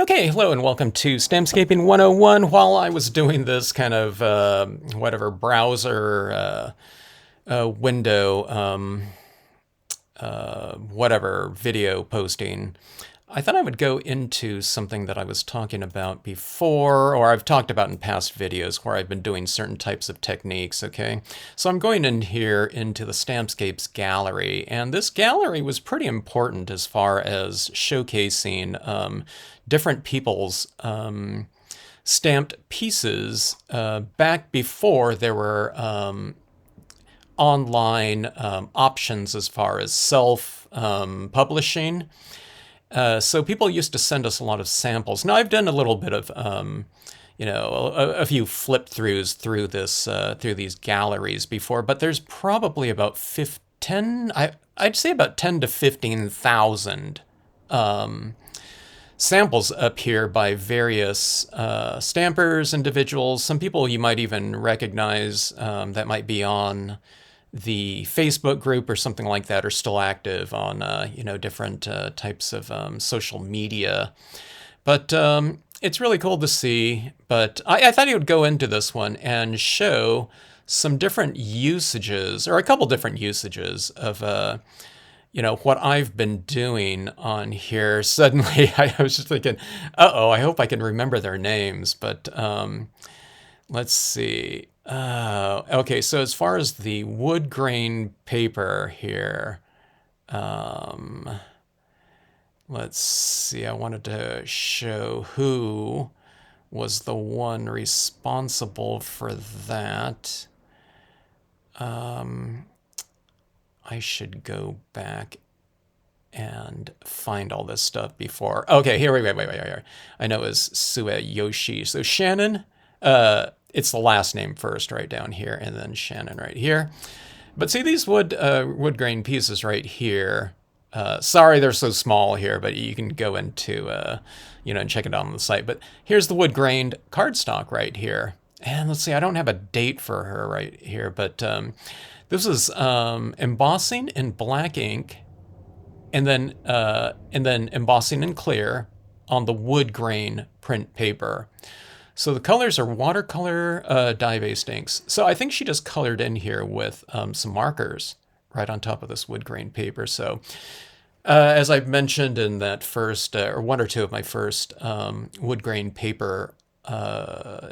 Okay, hello and welcome to Stampscaping 101. While I was doing this kind of whatever browser window, whatever video posting, I thought I would go into something that I was talking about before, or I've talked about in past videos where I've been doing certain types of techniques, okay? So I'm going in here into the Stampscapes gallery, and this gallery was pretty important as far as showcasing different people's stamped pieces back before there were online options as far as self-publishing. So people used to send us a lot of samples. Now I've done a little bit of, a few flip throughs through this through these galleries before, but there's probably about 10. I'd say about 10 to 15,000 samples up here by various stampers, individuals. Some people you might even recognize that might be on the Facebook group or something like that, are still active on different types of social media. But it's really cool to see. But I thought he would go into this one and show some different usages, or a couple different usages of what I've been doing on here. Suddenly, I was just thinking, uh-oh, I hope I can remember their names. But let's see. Okay, so as far as the wood grain paper here, let's see, I wanted to show who was the one responsible for that. I should go back and find all this stuff before. Okay, here, wait. I know it was Sueyoshi. So Shannon, it's the last name first right down here, and then Shannon right here. But see these wood grain pieces right here. Sorry they're so small here, but you can go into, and check it out on the site. But here's the wood grained cardstock right here. And let's see, I don't have a date for her right here, but this is embossing in black ink, and then embossing in clear on the wood grain print paper. So the colors are watercolor dye-based inks. So I think she just colored in here with some markers right on top of this wood grain paper. So as I've mentioned in that first, or one or two of my first wood grain paper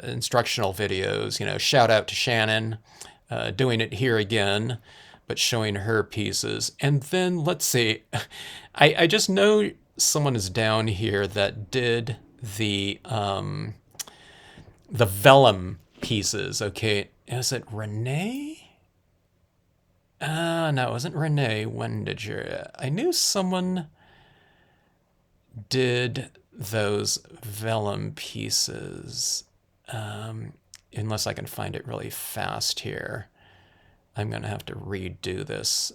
instructional videos, shout out to Shannon, doing it here again, but showing her pieces. And then let's see, I just know someone is down here that did the vellum pieces. Okay, is it Renee? No, it wasn't Renee Wendiger. I knew someone did those vellum pieces. Unless I can find it really fast here. I'm going to have to redo this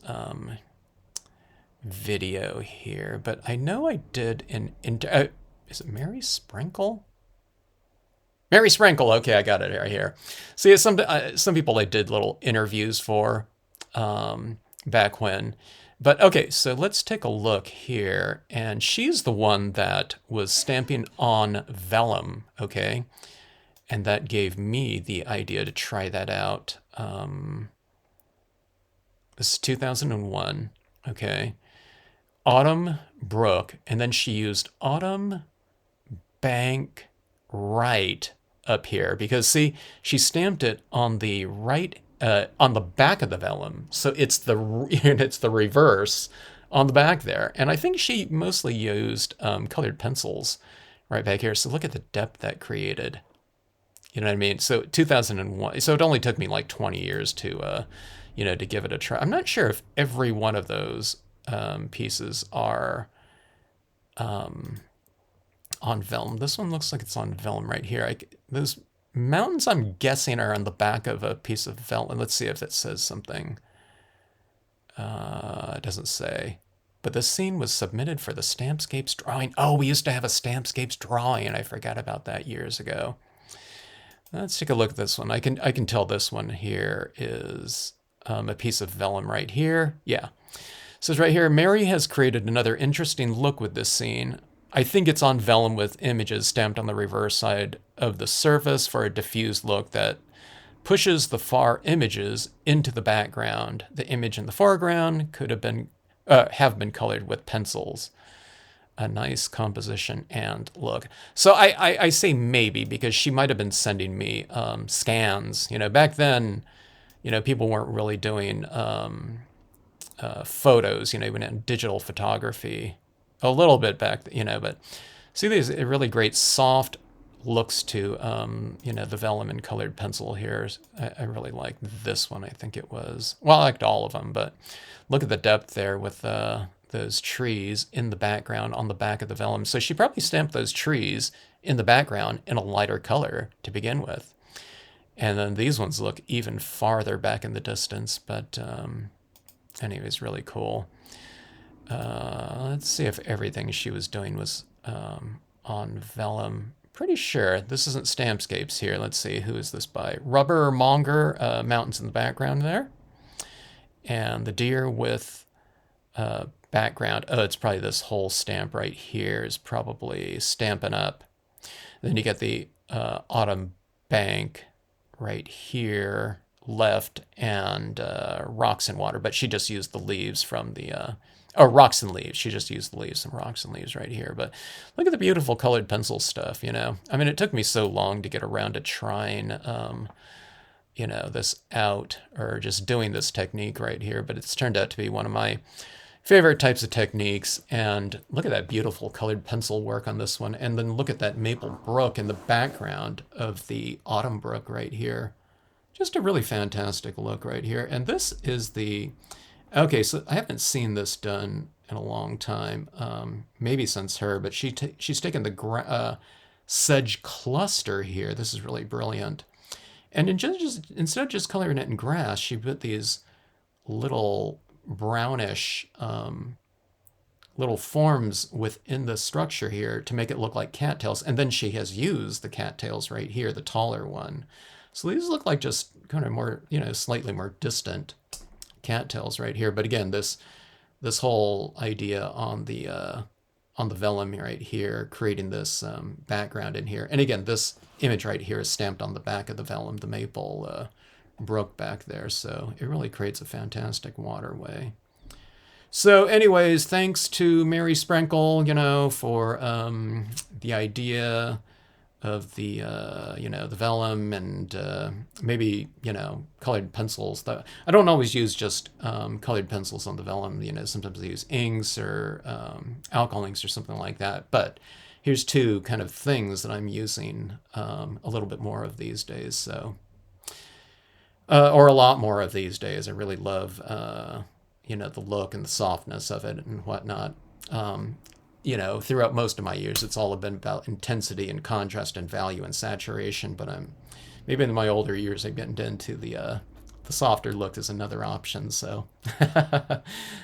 video here. But I know I did is it Mary Sprinkle? Mary Sprinkle. Okay, I got it right here. See, some people I did little interviews for back when. But okay, so let's take a look here. And she's the one that was stamping on vellum, okay? And that gave me the idea to try that out. This is 2001, okay? Autumn Brook, and then she used Autumn Bank Right up here, because see, she stamped it on the right, on the back of the vellum, so it's the reverse on the back there. And I think she mostly used colored pencils right back here. So look at the depth that created. You know what I mean? So 2001. So it only took me like 20 years to, to give it a try. I'm not sure if every one of those pieces are on vellum. This one looks like it's on vellum right here. Those mountains, I'm guessing, are on the back of a piece of vellum. Let's see if it says something. It doesn't say. But the scene was submitted for the Stampscapes drawing. Oh, we used to have a Stampscapes drawing, and I forgot about that years ago. Let's take a look at this one. I can tell this one here is a piece of vellum right here. Yeah. It says right here, Mary has created another interesting look with this scene. I think it's on vellum with images stamped on the reverse side of the surface for a diffused look that pushes the far images into the background. The image in the foreground could have been colored with pencils. A nice composition and look. So I say maybe because she might have been sending me scans. Back then, people weren't really doing photos, even in digital photography. A little bit back, but see these really great soft looks to, the vellum and colored pencil here. I really like this one. I think it was, well, I liked all of them, but look at the depth there with those trees in the background on the back of the vellum. So she probably stamped those trees in the background in a lighter color to begin with. And then these ones look even farther back in the distance, but anyways, really cool. Let's see if everything she was doing was on vellum. Pretty sure this isn't Stampscapes here. Let's see, who is this by? Rubber Monger, mountains in the background there. And the deer with background. Oh, it's probably this whole stamp right here is probably Stampin' Up. Then you get the autumn bank right here left and rocks and water, but she just used the leaves from the rocks and leaves. She just used the leaves, some rocks and leaves right here. But look at the beautiful colored pencil stuff, I mean, it took me so long to get around to trying, this out or just doing this technique right here, but it's turned out to be one of my favorite types of techniques. And look at that beautiful colored pencil work on this one. And then look at that maple brook in the background of the autumn brook right here. Just a really fantastic look right here. And this is okay, so I haven't seen this done in a long time, maybe since her, but she's taken the sedge cluster here. This is really brilliant. And instead of just coloring it in grass, she put these little brownish little forms within the structure here to make it look like cattails. And then she has used the cattails right here, the taller one. So these look like just kind of more, slightly more distant cattails right here. But again, this whole idea on the vellum right here, creating this background in here. And again, this image right here is stamped on the back of the vellum, the maple brook back there. So it really creates a fantastic waterway. So anyways, thanks to Mary Sprinkle, for the idea of the the vellum and maybe colored pencils. I don't always use just colored pencils on the vellum. Sometimes I use inks or alcohol inks or something like that. But here's two kind of things that I'm using a little bit more of these days. So or a lot more of these days. I really love the look and the softness of it and whatnot. Throughout most of my years, it's all been about intensity and contrast and value and saturation. But maybe in my older years, I get into the softer look as another option. So,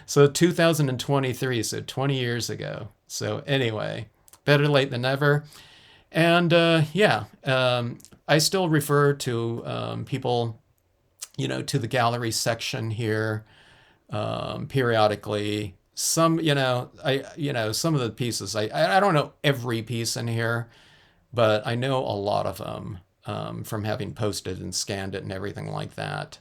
so 2023, so 20 years ago. So anyway, better late than never. And I still refer to people, to the gallery section here periodically. Some, some of the pieces, I don't know every piece in here, but I know a lot of them from having posted and scanned it and everything like that.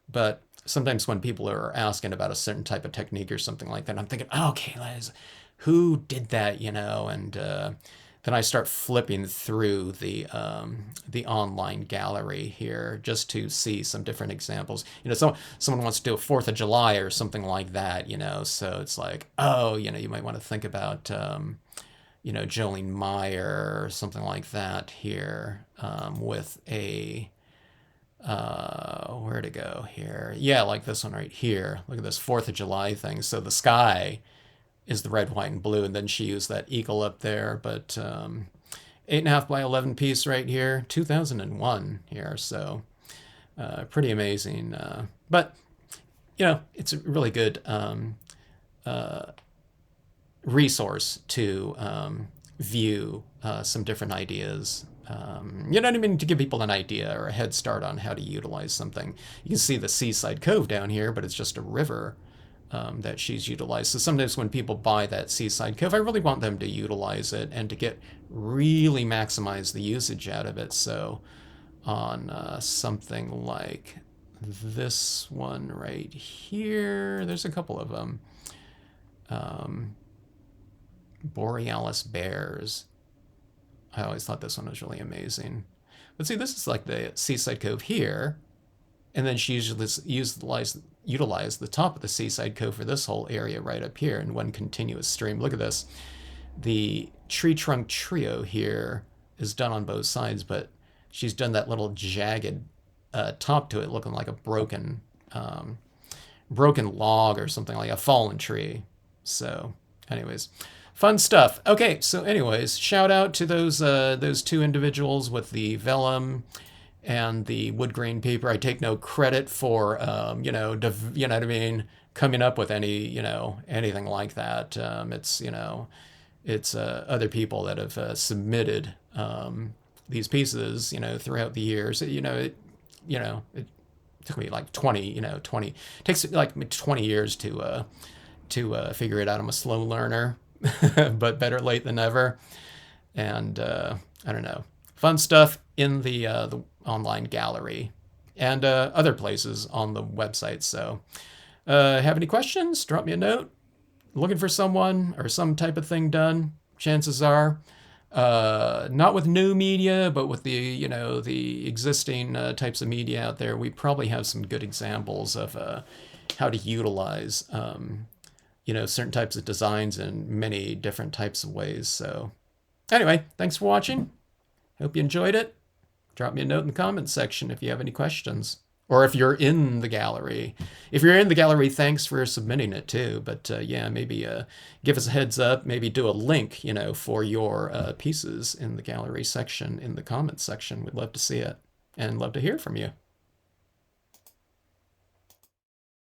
But sometimes when people are asking about a certain type of technique or something like that, I'm thinking, oh, okay, Liz, who did that, and then I start flipping through the online gallery here just to see some different examples. Someone wants to do a 4th of July or something like that, so it's like, oh, you might want to think about, Jolene Meyer or something like that here with a, where to go here? Yeah, like this one right here. Look at this 4th of July thing. So the sky is the red, white, and blue, and then she used that eagle up there. But 8.5 by 11 piece right here, 2001 here, so pretty amazing. But it's a really good resource to view some different ideas. You know what I mean? To give people an idea or a head start on how to utilize something. You can see the Seaside Cove down here, but it's just a river that she's utilized. So sometimes when people buy that Seaside Cove, I really want them to utilize it and to get really maximize the usage out of it. So on something like this one right here, there's a couple of them. Borealis bears. I always thought this one was really amazing. But see, this is like the Seaside Cove here, and then she utilized the top of the Seaside Cove for this whole area right up here in one continuous stream. Look at this. The tree trunk trio here is done on both sides, but she's done that little jagged top to it, looking like a broken log or something, like a fallen tree. So, anyways, fun stuff. Okay, so anyways, shout out to those two individuals with the vellum and the wood grain paper. I take no credit for you know what I mean, coming up with any anything like that. It's other people that have submitted these pieces throughout the years. It took me like 20 takes like 20 years to figure it out. I'm a slow learner, but better late than never. And I don't know, fun stuff in the online gallery and other places on the website. So have any questions, drop me a note. Looking for someone or some type of thing done, chances are not with new media, but with the existing types of media out there, we probably have some good examples of how to utilize certain types of designs in many different types of ways. So anyway, thanks for watching. Hope you enjoyed it. Drop me a note in the comments section if you have any questions. Or if you're in the gallery. If you're in the gallery, thanks for submitting it too. But yeah, maybe give us a heads up. Maybe do a link, for your pieces in the gallery section, in the comments section. We'd love to see it and love to hear from you.